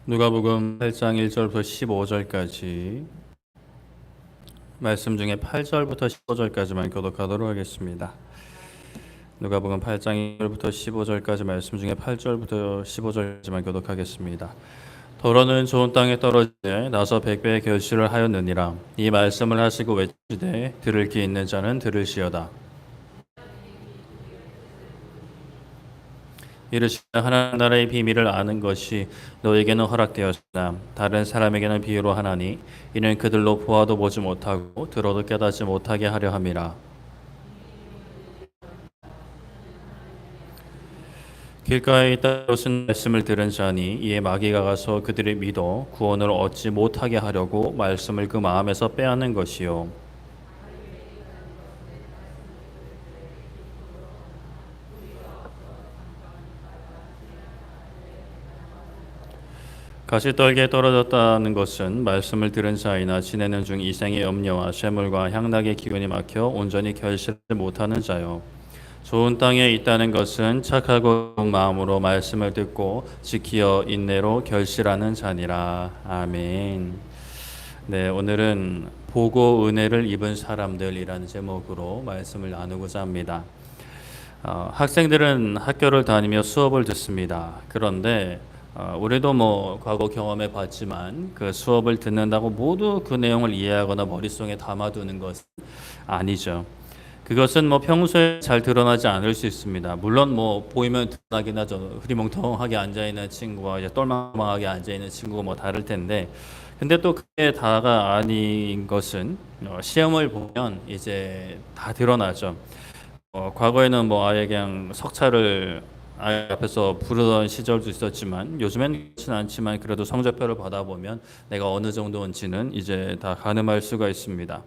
누가복음 8장 1절부터 15절까지 말씀 중에 8절부터 15절까지만 교독하도록 하겠습니다. 누가복음 8장 1절부터 15절까지 말씀 중에 8절부터 15절까지만 교독하겠습니다. 더러는 좋은 땅에 떨어지되 나서 백배의 결실을 하였느니라. 이 말씀을 하시고 외치되 들을 귀 있는 자는 들을지어다. 이르시되 하나님 나라의 비밀을 아는 것이 너에게는 허락되었으나 다른 사람에게는 비유로 하나니 이는 그들로 보아도 보지 못하고 들어도 깨닫지 못하게 하려 함이라. 길가에 있다 무슨 말씀을 들은 자니 이에 마귀가 가서 그들이 믿어 구원을 얻지 못하게 하려고 말씀을 그 마음에서 빼앗는 것이요. 가시떨기에 떨어졌다는 것은 말씀을 들은 자이나 지내는 중 이생의 염려와 쇠물과 향락의 기운이 막혀 온전히 결실을 못하는 자요. 좋은 땅에 있다는 것은 착하고 좋은 마음으로 말씀을 듣고 지키어 인내로 결실하는 자니라. 아멘. 네, 오늘은 보고 은혜를 입은 사람들이라는 제목으로 말씀을 나누고자 합니다. 학생들은 학교를 다니며 수업을 듣습니다. 그런데 우리도 과거 경험해 봤지만 그 수업을 듣는다고 모두 그 내용을 이해하거나 머릿속에 담아두는 것은 아니죠. 그것은 평소에 잘 드러나지 않을 수 있습니다. 물론 보이면 드러나긴 하죠. 흐리멍텅하게 앉아있는 친구와 이제 똘망망하게 앉아있는 친구가 다를 텐데, 근데 또 그게 다가 아닌 것은 시험을 보면 이제 다 드러나죠. 과거에는 아예 그냥 석차를 아예 앞에서 부르던 시절도 있었지만 요즘엔 그렇진 않지만 그래도 성적표를 받아보면 내가 어느 정도인지는 이제 다 가늠할 수가 있습니다.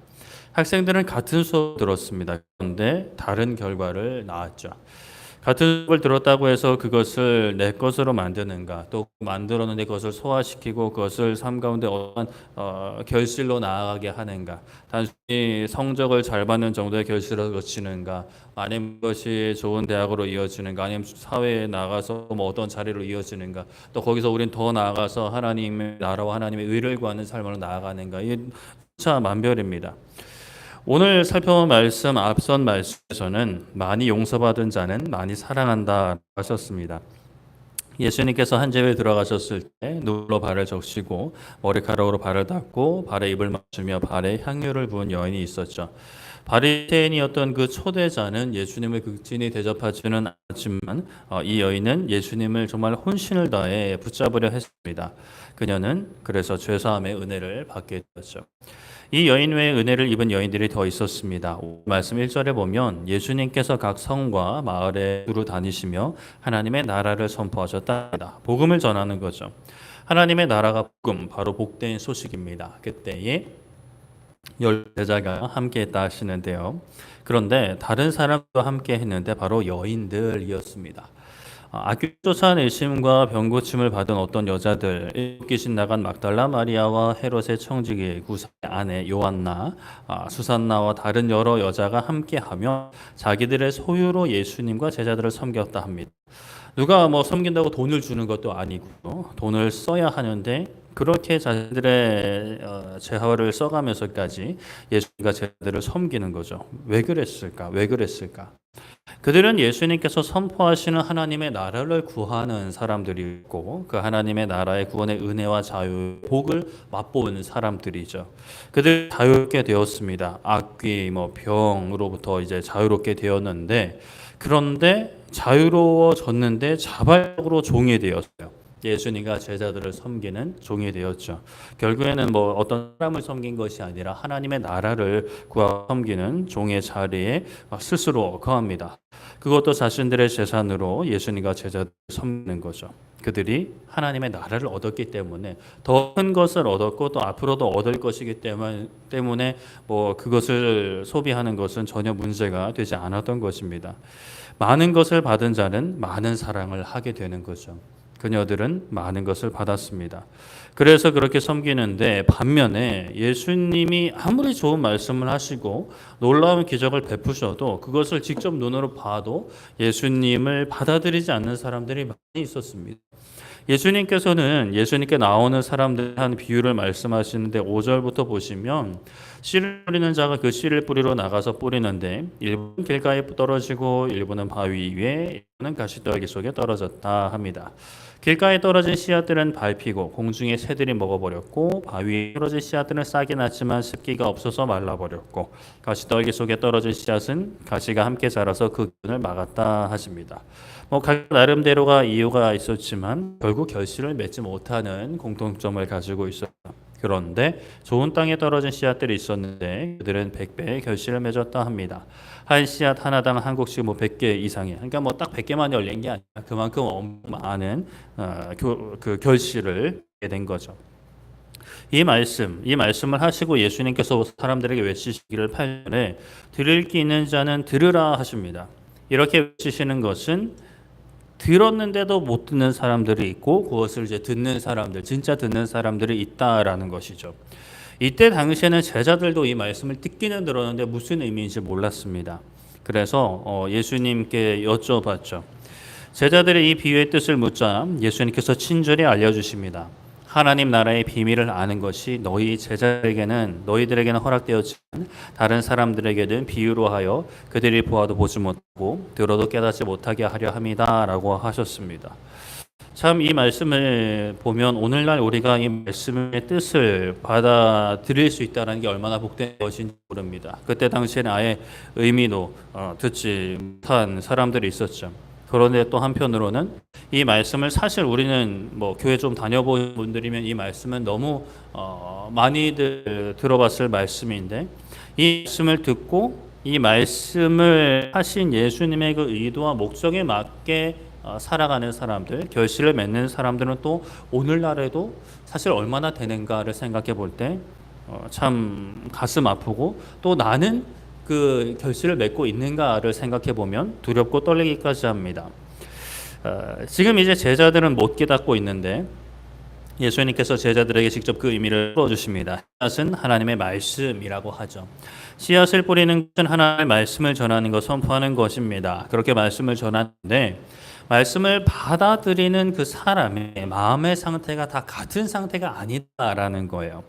학생들은 같은 수업 들었습니다. 그런데 다른 결과를 낳았죠. 같은 수업을 들었다고 해서 그것을 내 것으로 만드는가, 또 만들었는데 그것을 소화시키고 그것을 삶 가운데 어떤 결실로 나아가게 하는가, 단순히 성적을 잘 받는 정도의 결실을 거치는가, 아니면 그것이 좋은 대학으로 이어지는가, 아니면 사회에 나가서 어떤 자리로 이어지는가, 또 거기서 우린 더 나아가서 하나님의 나라와 하나님의 의를 구하는 삶으로 나아가는가, 이게 천차만별입니다. 오늘 살펴본 말씀, 앞선 말씀에서는 많이 용서받은 자는 많이 사랑한다 하셨습니다. 예수님께서 한제에 들어가셨을 때 눈으로 발을 적시고 머리카락으로 발을 닦고 발에 입을 맞추며 발에 향유를 부은 여인이 있었죠. 바리새인이었던 그 초대자는 예수님을 극진히 대접하지는 않았지만 이 여인은 예수님을 정말 혼신을 다해 붙잡으려 했습니다. 그녀는 그래서 죄사함의 은혜를 받게 되었죠. 이 여인 외에 은혜를 입은 여인들이 더 있었습니다. 말씀 1절에 보면 예수님께서 각 성과 마을에 두루 다니시며 하나님의 나라를 선포하셨다. 복음을 전하는 거죠. 하나님의 나라가 복음, 바로 복된 소식입니다. 그때에 10제자가 함께 했다 하시는데요. 그런데 다른 사람도 함께 했는데 바로 여인들이었습니다. 악귀 쫓아내심과 병고침을 받은 어떤 여자들, 귀신 나간 막달라 마리아와 헤롯의 청지기 구사의 아내 요한나, 수산나와 다른 여러 여자가 함께하며 자기들의 소유로 예수님과 제자들을 섬겼다 합니다. 누가 섬긴다고 돈을 주는 것도 아니고 돈을 써야 하는데 그렇게 자신들의 재화를 써가면서까지 예수님과 제자들을 섬기는 거죠. 왜 그랬을까? 왜 그랬을까? 그들은 예수님께서 선포하시는 하나님의 나라를 구하는 사람들이고 그 하나님의 나라의 구원의 은혜와 자유, 복을 맛보는 사람들이죠. 그들 자유롭게 되었습니다. 악귀, 병으로부터 이제 자유롭게 되었는데 그런데 자유로워졌는데 자발적으로 종이 되었어요. 예수님과 제자들을 섬기는 종이 되었죠. 결국에는 어떤 사람을 섬긴 것이 아니라 하나님의 나라를 구하고 섬기는 종의 자리에 스스로 거합니다. 그것도 자신들의 재산으로 예수님과 제자들을 섬기는 거죠. 그들이 하나님의 나라를 얻었기 때문에 더 큰 것을 얻었고 또 앞으로도 얻을 것이기 때문에 그것을 소비하는 것은 전혀 문제가 되지 않았던 것입니다. 많은 것을 받은 자는 많은 사랑을 하게 되는 거죠. 그녀들은 많은 것을 받았습니다. 그래서 그렇게 섬기는데 반면에 예수님이 아무리 좋은 말씀을 하시고 놀라운 기적을 베푸셔도 그것을 직접 눈으로 봐도 예수님을 받아들이지 않는 사람들이 많이 있었습니다. 예수님께 나오는 사람들 한 비유를 말씀하시는데 5절부터 보시면 씨를 뿌리는 자가 그 씨를 뿌리러 나가서 뿌리는데 일부는 길가에 떨어지고 일부는 바위 위에 일부는 가시떨기 속에 떨어졌다 합니다. 길가에 떨어진 씨앗들은 밟히고 공중에 새들이 먹어버렸고 바위에 떨어진 씨앗들은 싹이 났지만 습기가 없어서 말라버렸고 가시떨기 속에 떨어진 씨앗은 가시가 함께 자라서 그 기운을 막았다 하십니다. 각 나름대로가 이유가 있었지만 결국 결실을 맺지 못하는 공통점을 가지고 있었다. 그런데 좋은 땅에 떨어진 씨앗들이 있었는데 그들은 100배의 결실을 맺었다 합니다. 한 씨앗 하나당 한 곡씩 100개 이상의, 그러니까 딱 100개만 열린 게 아니라 그만큼 많은 그 결실을 얻게 된 거죠. 이 말씀을 하시고 예수님께서 사람들에게 외치시기를 8절에 들을 귀 있는 자는 들으라 하십니다. 이렇게 외치시는 것은 들었는데도 못 듣는 사람들이 있고 그것을 이제 듣는 사람들, 진짜 듣는 사람들이 있다라는 것이죠. 이때 당시에는 제자들도 이 말씀을 듣기는 들었는데 무슨 의미인지 몰랐습니다. 그래서 예수님께 여쭤봤죠. 제자들이 이 비유의 뜻을 묻자 예수님께서 친절히 알려주십니다. 하나님 나라의 비밀을 아는 것이 너희들에게는 허락되었지만 다른 사람들에게는 비유로 하여 그들이 보아도 보지 못하고 들어도 깨닫지 못하게 하려 함이다라고 하셨습니다. 참 이 말씀을 보면 오늘날 우리가 이 말씀의 뜻을 받아들일 수 있다는 게 얼마나 복된 것인지 모릅니다. 그때 당시에는 아예 의미도 듣지 못한 사람들이 있었죠. 그런데 또 한편으로는 이 말씀을 사실 우리는 교회 좀 다녀본 분들이면 이 말씀은 너무 많이들 들어봤을 말씀인데 이 말씀을 듣고 이 말씀을 하신 예수님의 그 의도와 목적에 맞게 살아가는 사람들, 결실을 맺는 사람들은 또 오늘날에도 사실 얼마나 되는가를 생각해 볼 때 참 가슴 아프고 또 나는 그 결실을 맺고 있는가를 생각해 보면 두렵고 떨리기까지 합니다. 지금 이제 제자들은 못 깨닫고 있는데 예수님께서 제자들에게 직접 그 의미를 풀어주십니다. 씨앗은 하나님의 말씀이라고 하죠. 씨앗을 뿌리는 것은 하나님의 말씀을 전하는 것, 선포하는 것입니다. 그렇게 말씀을 전하는데 말씀을 받아들이는 그 사람의 마음의 상태가 다 같은 상태가 아니다라는 거예요.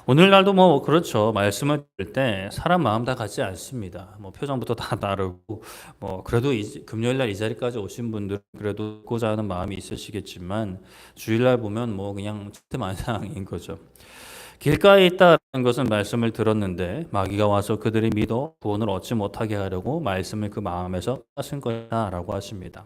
오늘날도 그렇죠. 말씀을 들을 때 사람 마음 다 같지 않습니다. 표정부터 다 다르고 그래도 금요일날 이 자리까지 오신 분들 그래도 듣고자 하는 마음이 있으시겠지만 주일날 보면 그냥 천태만상인 거죠. 길가에 있다는 것은 말씀을 들었는데 마귀가 와서 그들이 믿어 구원을 얻지 못하게 하려고 말씀을 그 마음에서 뺏은 것이다라고 하십니다.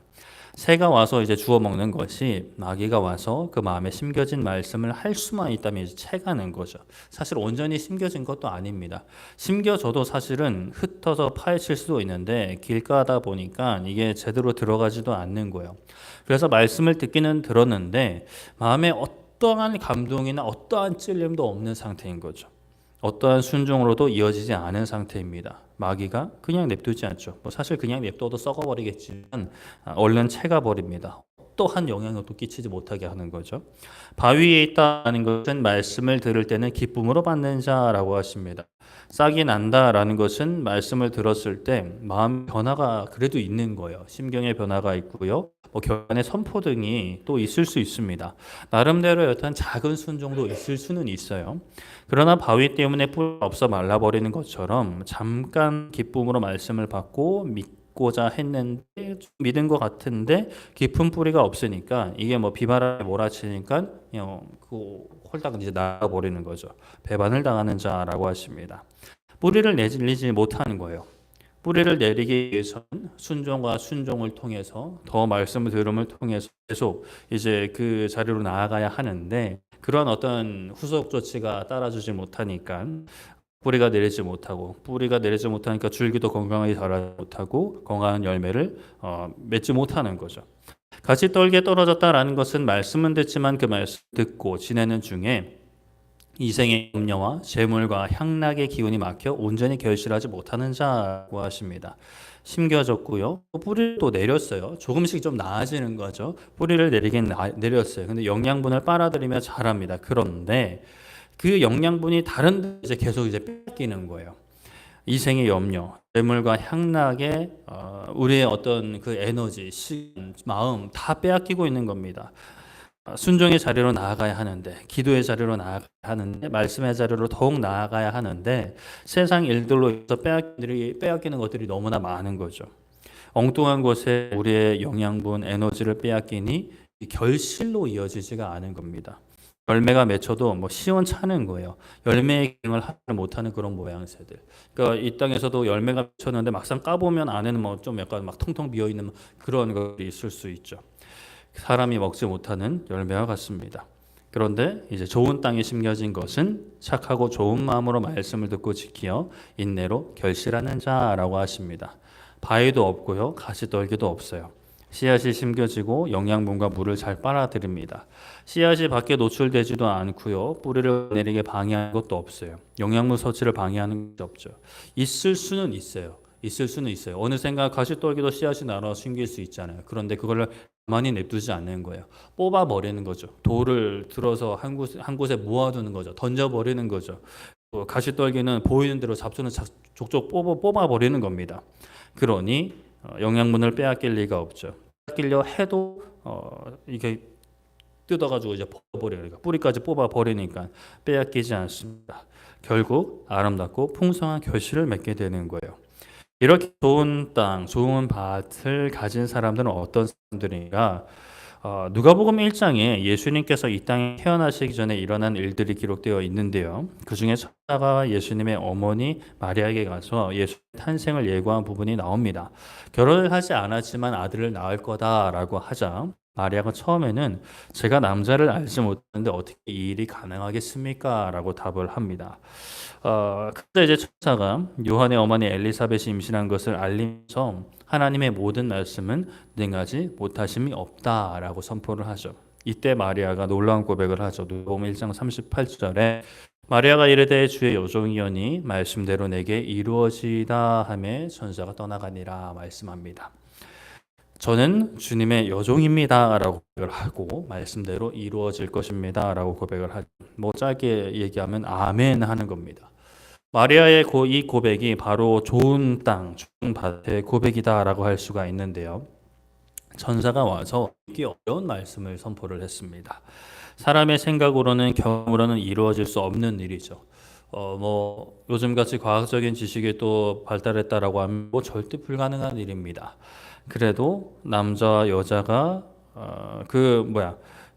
새가 와서 이제 주워 먹는 것이 마귀가 와서 그 마음에 심겨진 말씀을 할 수만 있다면 이제 채가는 거죠. 사실 온전히 심겨진 것도 아닙니다. 심겨져도 사실은 흩어서 파헤칠 수도 있는데 길가다 보니까 이게 제대로 들어가지도 않는 거예요. 그래서 말씀을 듣기는 들었는데 마음에 어떠한 감동이나 어떠한 찔림도 없는 상태인 거죠. 어떠한 순종으로도 이어지지 않은 상태입니다. 마귀가 그냥 냅두지 않죠. 사실 그냥 냅둬도 썩어버리겠지만 얼른 채가버립니다. 어떠한 영향력도 끼치지 못하게 하는 거죠. 바위에 있다는 것은 말씀을 들을 때는 기쁨으로 받는 자라고 하십니다. 싹이 난다라는 것은 말씀을 들었을 때 마음 변화가 그래도 있는 거예요. 심경의 변화가 있고요. 결단의 선포 등이 또 있을 수 있습니다. 나름대로 어떤 작은 순종도 있을 수는 있어요. 그러나 바위 때문에 뿌리가 없어 말라버리는 것처럼 잠깐 기쁨으로 말씀을 받고 믿고자 했는데 믿은 것 같은데 깊은 뿌리가 없으니까 이게 비바람에 몰아치니까 그 홀딱 이제 나가버리는 거죠. 배반을 당하는 자라고 하십니다. 뿌리를 내리지 못하는 거예요. 뿌리를 내리기 위해서는 순종과 순종을 통해서 더 말씀을 들음을 통해서 계속 이제 그 자리로 나아가야 하는데 그런 어떤 후속 조치가 따라주지 못하니까 뿌리가 내리지 못하니까 줄기도 건강하게 자라지 못하고 건강한 열매를 맺지 못하는 거죠. 같이 떨게 떨어졌다라는 것은 말씀은 듣지만 그 말씀 듣고 지내는 중에 이생의 염려와 재물과 향락의 기운이 막혀 온전히 결실하지 못하는 자라고 하십니다. 심겨졌고요. 뿌리를 또 내렸어요. 조금씩 좀 나아지는 거죠. 뿌리를 내렸어요. 근데 영양분을 빨아들이며 자랍니다. 그런데 그 영양분이 다른 데 이제 계속 이제 뺏기는 거예요. 이생의 염려, 재물과 향락의 우리의 어떤 그 에너지, 시간, 마음 다 빼앗기고 있는 겁니다. 순종의 자리로 나아가야 하는데, 기도의 자리로 나아가야 하는데, 말씀의 자리로 더욱 나아가야 하는데, 세상 일들로 인해서 빼앗기는 것들이 너무나 많은 거죠. 엉뚱한 곳에 우리의 영양분, 에너지를 빼앗기니 결실로 이어지지가 않은 겁니다. 열매가 맺혀도 뭐 시원찮은 거예요. 열매의 기능을 하지 못하는 그런 모양새들. 그러니까 이 땅에서도 열매가 맺혔는데 막상 까보면 안에는 뭐 좀 약간 막 텅텅 비어 있는 그런 것들이 있을 수 있죠. 사람이 먹지 못하는 열매와 같습니다. 그런데 이제 좋은 땅에 심겨진 것은 착하고 좋은 마음으로 말씀을 듣고 지키어 인내로 결실하는 자라고 하십니다. 바위도 없고요, 가시떨기도 없어요. 씨앗이 심겨지고 영양분과 물을 잘 빨아들입니다. 씨앗이 밖에 노출되지도 않고요, 뿌리를 내리게 방해하는 것도 없어요. 영양분 섭취를 방해하는 것도 없죠. 있을 수는 있어요. 있을 수는 있어요. 어느샌가 가시떨기도 씨앗이 날아 심길 수 있잖아요. 그런데 그걸 가만히 냅두지 않는 거예요. 뽑아버리는 거죠. 돌을 들어서 한 곳에 모아두는 거죠. 던져버리는 거죠. 가시떨기는 보이는 대로 잡초는 족족 뽑아버리는 겁니다. 그러니 영양분을 빼앗길 리가 없죠. 빼앗기려 해도 이게 뜯어가지고 이제 버려요. 뿌리까지 뽑아버리니까 빼앗기지 않습니다. 결국 아름답고 풍성한 결실을 맺게 되는 거예요. 이렇게 좋은 땅, 좋은 밭을 가진 사람들은 어떤 사람들인가? 누가복음 1장에 예수님께서 이 땅에 태어나시기 전에 일어난 일들이 기록되어 있는데요. 그 중에 천사가 예수님의 어머니 마리아에게 가서 예수의 탄생을 예고한 부분이 나옵니다. 결혼을 하지 않았지만 아들을 낳을 거다라고 하자 마리아가 처음에는 제가 남자를 알지 못하는데 어떻게 이 일이 가능하겠습니까? 라고 답을 합니다. 그때 이제 천사가 요한의 어머니 엘리사벳이 임신한 것을 알리면서 하나님의 모든 말씀은 능하지 못하심이 없다라고 선포를 하죠. 이때 마리아가 놀라운 고백을 하죠. 누가복음 1장 38절에 마리아가 이르되 주의 여종이오니 말씀대로 내게 이루어지다 하며 천사가 떠나가니라 말씀합니다. 저는 주님의 여종입니다 라고 고백을 하고 말씀대로 이루어질 것입니다 라고 고백을 하죠. 뭐 짧게 얘기하면 아멘 하는 겁니다. 마리아의 이 고백이 바로 좋은 땅, 좋은 밭의 고백이다 라고 할 수가 있는데요. 천사가 와서 읽기 어려운 말씀을 선포를 했습니다. 사람의 생각으로는 경험으로는 이루어질 수 없는 일이죠. 뭐 요즘같이 과학적인 지식이 또 발달했다라고 하면 뭐 절대 불가능한 일입니다. 그래도 남자와 여자가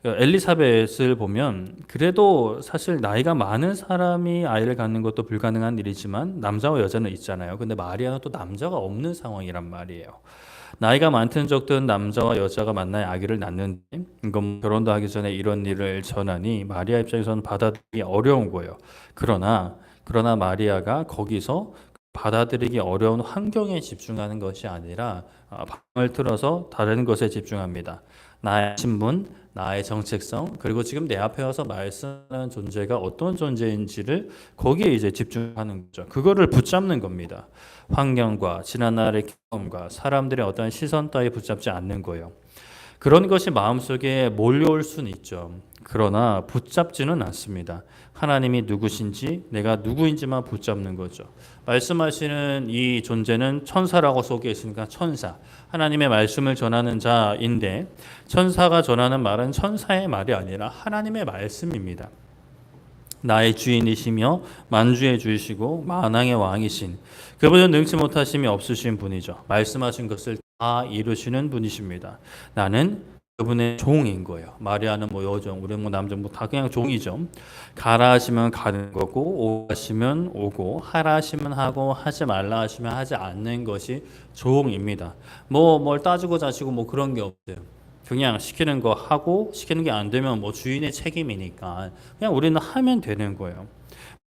엘리사벳을 보면 그래도 사실 나이가 많은 사람이 아이를 갖는 것도 불가능한 일이지만 남자와 여자는 있잖아요. 근데 마리아는 또 남자가 없는 상황이란 말이에요. 나이가 많든 적든 남자와 여자가 만나야 아기를 낳는데 이건 결혼도 하기 전에 이런 일을 전하니 마리아 입장에서는 받아들이기 어려운 거예요. 그러나 마리아가 거기서 받아들이기 어려운 환경에 집중하는 것이 아니라 방을 틀어서 다른 것에 집중합니다. 나의 신분, 나의 정체성, 그리고 지금 내 앞에 와서 말씀하는 존재가 어떤 존재인지를 거기에 이제 집중하는 거죠. 그거를 붙잡는 겁니다. 환경과 지난날의 경험과 사람들의 어떤 시선 따위 붙잡지 않는 거예요. 그런 것이 마음속에 몰려올 수는 있죠. 그러나 붙잡지는 않습니다. 하나님이 누구신지 내가 누구인지만 붙잡는 거죠. 말씀하시는 이 존재는 천사라고 속에 있으니까 천사, 하나님의 말씀을 전하는 자인데 천사가 전하는 말은 천사의 말이 아니라 하나님의 말씀입니다. 나의 주인이시며 만주의 주이시고 만왕의 왕이신 그분은 능치 못하심이 없으신 분이죠. 말씀하신 것을 다 이루시는 분이십니다. 나는 그분의 종인 거예요. 마리아는 뭐 여종, 우리 뭐 남종 뭐 다 그냥 종이죠. 가라 하시면 가는 거고, 오라 하시면 오고, 하라 하시면 하고, 하지 말라 하시면 하지 않는 것이 종입니다. 뭐 뭘 따지고 자시고 뭐 그런 게 없어요. 그냥 시키는 거 하고 시키는 게 안 되면 뭐 주인의 책임이니까 그냥 우리는 하면 되는 거예요.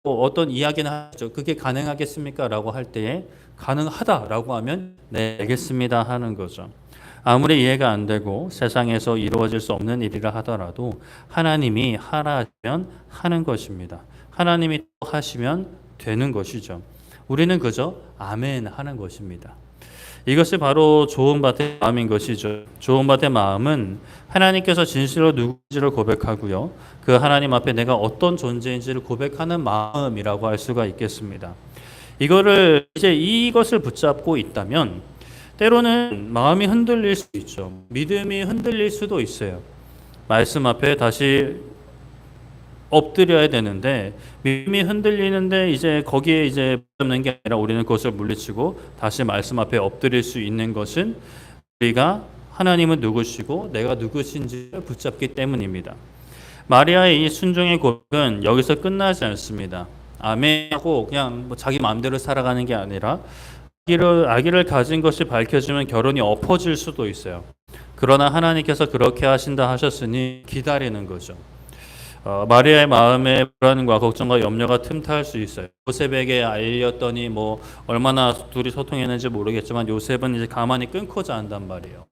뭐 어떤 이야기는 하죠. 그게 가능하겠습니까? 라고 할 때에 가능하다라고 하면 네, 알겠습니다 하는 거죠. 아무리 이해가 안 되고 세상에서 이루어질 수 없는 일이라 하더라도 하나님이 하라 하면 하는 것입니다. 하나님이 또 하시면 되는 것이죠. 우리는 그저 아멘 하는 것입니다. 이것이 바로 좋은 밭의 마음인 것이죠. 좋은 밭의 마음은 하나님께서 진실로 누구인지를 고백하고요. 그 하나님 앞에 내가 어떤 존재인지를 고백하는 마음이라고 할 수가 있겠습니다. 이것을 붙잡고 있다면 때로는 마음이 흔들릴 수 있죠. 믿음이 흔들릴 수도 있어요. 말씀 앞에 다시 엎드려야 되는데 믿음이 흔들리는데 이제 거기에 이제 붙잡는 게 아니라 우리는 그것을 물리치고 다시 말씀 앞에 엎드릴 수 있는 것은 우리가 하나님은 누구시고 내가 누구신지를 붙잡기 때문입니다. 마리아의 이 순종의 고백은 여기서 끝나지 않습니다. 아멘하고 그냥 뭐 자기 마음대로 살아가는 게 아니라 아기를 가진 것이 밝혀지면 결혼이 엎어질 수도 있어요. 그러나 하나님께서 그렇게 하신다 하셨으니 기다리는 거죠. 마리아의 마음에 불안과 걱정과 염려가 틈탈 수 있어요. 요셉에게 알렸더니 뭐 얼마나 둘이 소통했는지 모르겠지만 요셉은 이제 가만히 끊고자 한단 말이에요.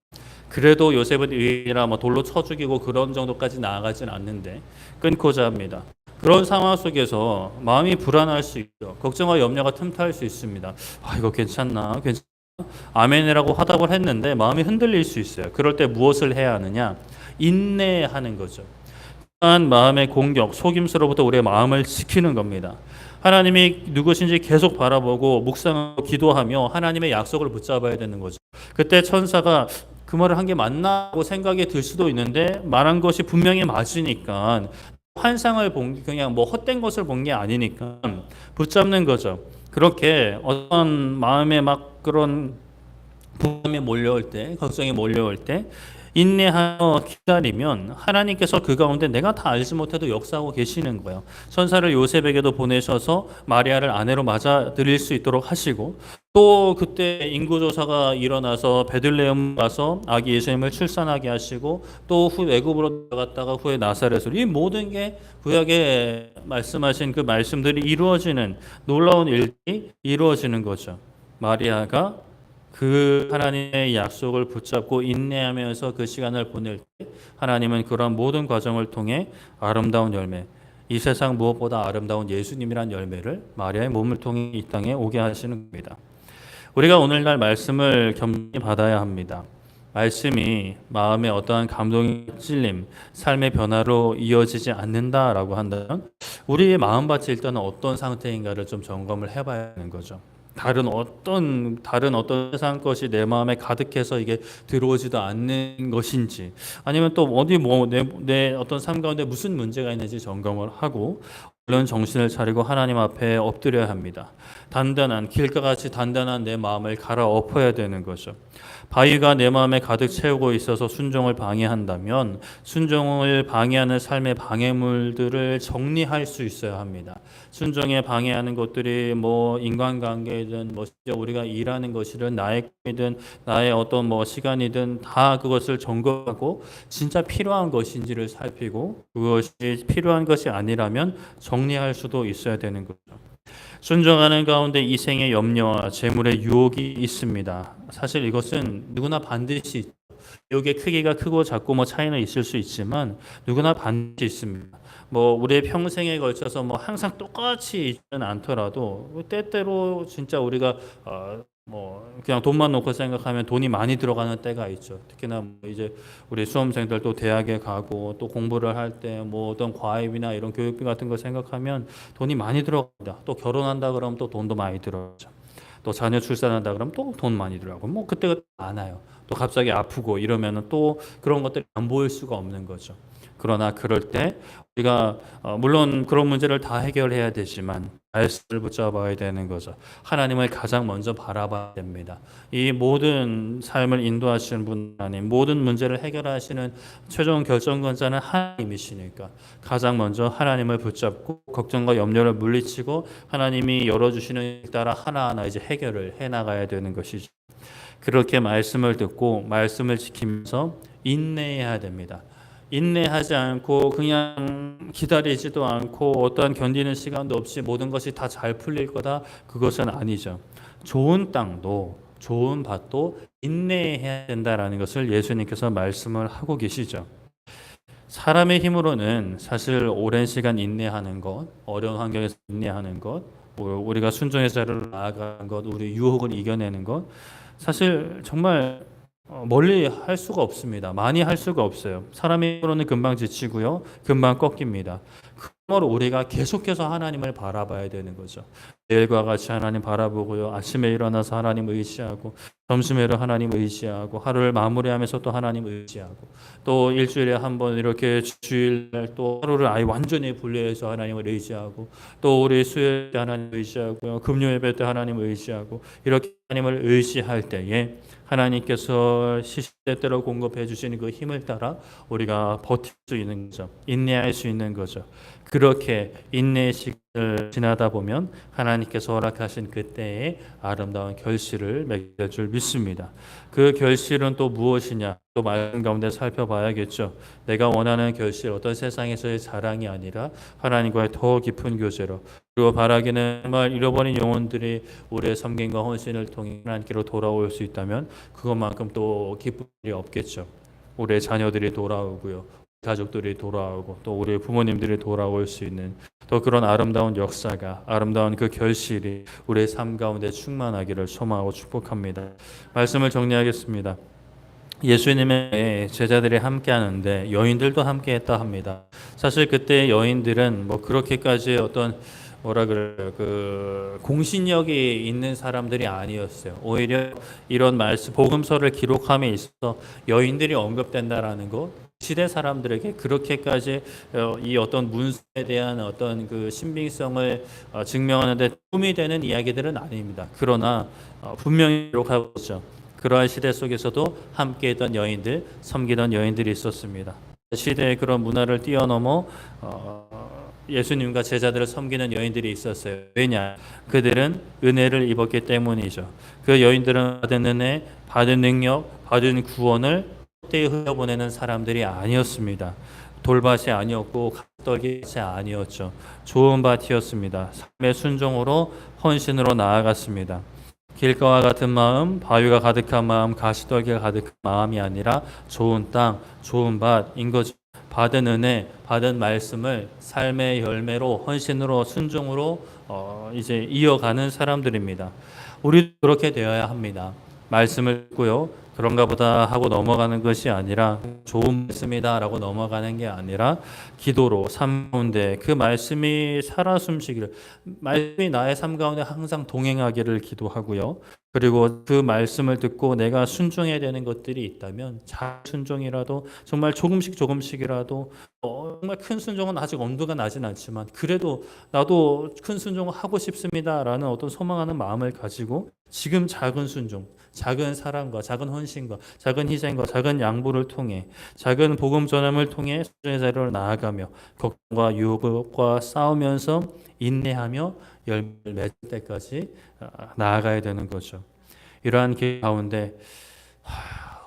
그래도 요셉은 의인이라 뭐 돌로 쳐 죽이고 그런 정도까지 나아가진 않는데 끊고자 합니다. 그런 상황 속에서 마음이 불안할 수 있죠. 걱정과 염려가 틈탈 수 있습니다. 아, 이거 괜찮나? 괜찮나? 아멘이라고 화답을 했는데 마음이 흔들릴 수 있어요. 그럴 때 무엇을 해야 하느냐? 인내하는 거죠. 마음의 공격, 속임수로부터 우리의 마음을 지키는 겁니다. 하나님이 누구신지 계속 바라보고 묵상하고 기도하며 하나님의 약속을 붙잡아야 되는 거죠. 그때 천사가 그 말을 한 게 맞나고 생각이 들 수도 있는데 말한 것이 분명히 맞으니까 환상을 본 그냥 뭐 헛된 것을 본 게 아니니까 붙잡는 거죠. 그렇게 어떤 마음에 막 그런 부담이 몰려올 때, 걱정이 몰려올 때 인내하여 기다리면 하나님께서 그 가운데 내가 다 알지 못해도 역사하고 계시는 거예요. 천사를 요셉에게도 보내셔서 마리아를 아내로 맞아들일 수 있도록 하시고 또 그때 인구조사가 일어나서 베들레헴 가서 아기 예수님을 출산하게 하시고 또 후 애굽으로 들어갔다가 후에 나사렛으로 이 모든 게 구약에 말씀하신 그 말씀들이 이루어지는 놀라운 일이 이루어지는 거죠. 마리아가 그 하나님의 약속을 붙잡고 인내하면서 그 시간을 보낼 때 하나님은 그런 모든 과정을 통해 아름다운 열매, 이 세상 무엇보다 아름다운 예수님이란 열매를 마리아의 몸을 통해 이 땅에 오게 하시는 겁니다. 우리가 오늘날 말씀을 겸손히 받아야 합니다. 말씀이 마음에 어떠한 감동의 찔림, 삶의 변화로 이어지지 않는다라고 한다면 우리의 마음밭이 일단 어떤 상태인가를 좀 점검을 해봐야 하는 거죠. 다른 어떤 세상 것이 내 마음에 가득해서 이게 들어오지도 않는 것인지 아니면 또 어디 뭐 내 어떤 삶 가운데 무슨 문제가 있는지 점검을 하고 얼른 정신을 차리고 하나님 앞에 엎드려야 합니다. 단단한 길과 같이 단단한 내 마음을 갈아엎어야 되는 거죠. 바위가 내 마음에 가득 채우고 있어서 순종을 방해한다면 순종을 방해하는 삶의 방해물들을 정리할 수 있어야 합니다. 순종에 방해하는 것들이 뭐 인간관계이든 뭐 우리가 일하는 것이든 나의 꿈이든 나의 어떤 뭐 시간이든 다 그것을 점검하고 진짜 필요한 것인지를 살피고 그것이 필요한 것이 아니라면 정리할 수도 있어야 되는 거죠. 순종하는 가운데 이생의 염려와 재물의 유혹이 있습니다. 사실 이것은 누구나 반드시 유혹의 크기가 크고 작고 뭐 차이는 있을 수 있지만 누구나 반드시 있습니다. 뭐 우리의 평생에 걸쳐서 뭐 항상 똑같이 있지는 않더라도 때때로 진짜 우리가 뭐 그냥 돈만 놓고 생각하면 돈이 많이 들어가는 때가 있죠. 특히나 뭐 이제 우리 수험생들 또 대학에 가고 또 공부를 할 때 뭐 어떤 과외비나 이런 교육비 같은 거 생각하면 돈이 많이 들어갑니다. 또 결혼한다 그러면 또 돈도 많이 들어가죠. 또 자녀 출산한다 그러면 또 돈 많이 들어가고 뭐 그때가 많아요. 또 갑자기 아프고 이러면은 또 그런 것들이 안 보일 수가 없는 거죠. 그러나 그럴 때 우리가 물론 그런 문제를 다 해결해야 되지만 말씀을 붙잡아야 되는 거죠. 하나님을 가장 먼저 바라봐야 됩니다. 이 모든 삶을 인도하시는 분 하나님, 모든 문제를 해결하시는 최종 결정권자는 하나님이시니까 가장 먼저 하나님을 붙잡고 걱정과 염려를 물리치고 하나님이 열어주시는 길 따라 하나하나 이제 해결을 해나가야 되는 것이죠. 그렇게 말씀을 듣고 말씀을 지키면서 인내해야 됩니다. 인내하지 않고 그냥 기다리지도 않고 어떠한 견디는 시간도 없이 모든 것이 다 잘 풀릴 거다. 그것은 아니죠. 좋은 땅도 좋은 밭도 인내해야 된다라는 것을 예수님께서 말씀을 하고 계시죠. 사람의 힘으로는 사실 오랜 시간 인내하는 것, 어려운 환경에서 인내하는 것, 우리가 순종의 자리로 나아가는 것, 우리 유혹을 이겨내는 것 사실 정말 멀리 할 수가 없습니다. 많이 할 수가 없어요. 사람의 힘으로는 금방 지치고요. 금방 꺾입니다. 그러므로 우리가 계속해서 하나님을 바라봐야 되는 거죠. 내일과 같이 하나님 바라보고요. 아침에 일어나서 하나님 의지하고, 점심에 하나님 의지하고, 하루를 마무리하면서 또 하나님 의지하고, 또 일주일에 한 번 이렇게 주일날 또 하루를 아예 완전히 분리해서 하나님을 의지하고, 또 우리 수요일 때 하나님 의지하고요. 금요 예배 때 하나님 의지하고, 이렇게 하나님을 의지할 때에 하나님께서 시시때때로 공급해 주시는 그 힘을 따라 우리가 버틸 수 있는 거죠. 인내할 수 있는 거죠. 그렇게 인내의 시간을 지나다 보면 하나님께서 허락하신 그때의 아름다운 결실을 맺을 줄 믿습니다. 그 결실은 또 무엇이냐? 또 말씀 가운데 살펴봐야겠죠. 내가 원하는 결실, 어떤 세상에서의 자랑이 아니라 하나님과의 더 깊은 교제로, 그리고 바라기는 정말 잃어버린 영혼들이 우리의 섬김과 헌신을 통해 하나님께로 돌아올 수 있다면 그것만큼 또 기쁜 일이 없겠죠. 우리의 자녀들이 돌아오고요. 가족들이 돌아오고 또 우리 부모님들이 돌아올 수 있는 또 그런 아름다운 역사가, 아름다운 그 결실이 우리의 삶 가운데 충만하기를 소망하고 축복합니다. 말씀을 정리하겠습니다. 예수님의 제자들이 함께 하는데 여인들도 함께 했다 합니다. 사실 그때 여인들은 뭐 그렇게까지 어떤 뭐라 그래요, 그 공신력이 있는 사람들이 아니었어요. 오히려 이런 말씀 복음서를 기록함에 있어서 여인들이 언급된다라는 것, 시대 사람들에게 그렇게까지 이 어떤 문서에 대한 어떤 그 신빙성을 증명하는데 도움이 되는 이야기들은 아닙니다. 그러나 분명히 기록하고 있죠. 그러한 시대 속에서도 함께했던 여인들, 섬기던 여인들이 있었습니다. 시대의 그런 문화를 뛰어넘어 예수님과 제자들을 섬기는 여인들이 있었어요. 왜냐? 그들은 은혜를 입었기 때문이죠. 그 여인들은 받은 은혜, 받은 능력, 받은 구원을 헛되이 흘려보내는 사람들이 아니었습니다. 돌밭이 아니었고 각떨기 아니었죠. 좋은 밭이었습니다. 삶의 순종으로 헌신으로 나아갔습니다. 길가와 같은 마음, 바위가 가득한 마음, 가시떨기가 가득한 마음이 아니라 좋은 땅, 좋은 밭인 거죠. 받은 은혜, 받은 말씀을 삶의 열매로, 헌신으로, 순종으로 이제 이어가는 사람들입니다. 우리도 그렇게 되어야 합니다. 말씀을 듣고요. 그런가 보다 하고 넘어가는 것이 아니라 좋은 말씀이다라고 넘어가는 게 아니라 기도로 삶 가운데 그 말씀이 살아 숨쉬기를, 말씀이 나의 삶 가운데 항상 동행하기를 기도하고요. 그리고 그 말씀을 듣고 내가 순종해야 되는 것들이 있다면 작은 순종이라도 정말 조금씩이라도 정말 큰 순종은 아직 엄두가 나진 않지만 그래도 나도 큰 순종을 하고 싶습니다라는 어떤 소망하는 마음을 가지고 지금 작은 순종, 작은 사랑과 작은 헌신과 작은 희생과 작은 양보를 통해 작은 복음 전함을 통해 수준의 자리로 나아가며 걱정과 유혹과 싸우면서 인내하며 열매를 맺을 때까지 나아가야 되는 거죠. 이러한 길 가운데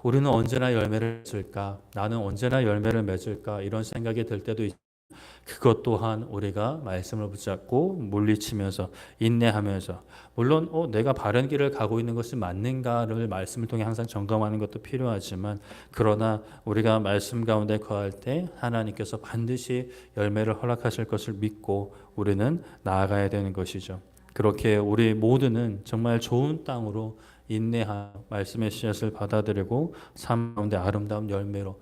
우리는 언제나 열매를 맺을까? 나는 언제나 열매를 맺을까? 이런 생각이 들 때도 있죠. 그것 또한 우리가 말씀을 붙잡고 물리치면서 인내하면서, 물론 내가 바른 길을 가고 있는 것이 맞는가를 말씀을 통해 항상 점검하는 것도 필요하지만, 그러나 우리가 말씀 가운데 거할 때 하나님께서 반드시 열매를 허락하실 것을 믿고 우리는 나아가야 되는 것이죠. 그렇게 우리 모두는 정말 좋은 땅으로 인내하여 말씀의 씨앗을 받아들이고 삶 가운데 아름다운 열매로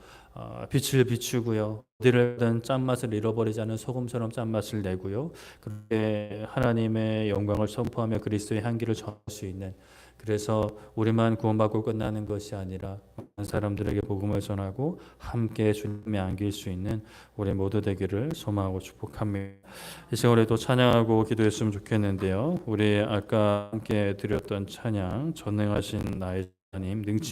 빛을 비추고요. 어디를 짠맛을 잃어버리지 않은 소금처럼 짠맛을 내고요. 그렇게 하나님의 영광을 선포하며 그리스도의 향기를 전할 수 있는, 그래서 우리만 구원받고 끝나는 것이 아니라 많은 사람들에게 복음을 전하고 함께 주님에 안길 수 있는 우리 모두 되기를 소망하고 축복합니다. 이 시간에 또 찬양하고 기도했으면 좋겠는데요. 우리 아까 함께 드렸던 찬양, 전능하신 나의 하나님, 능치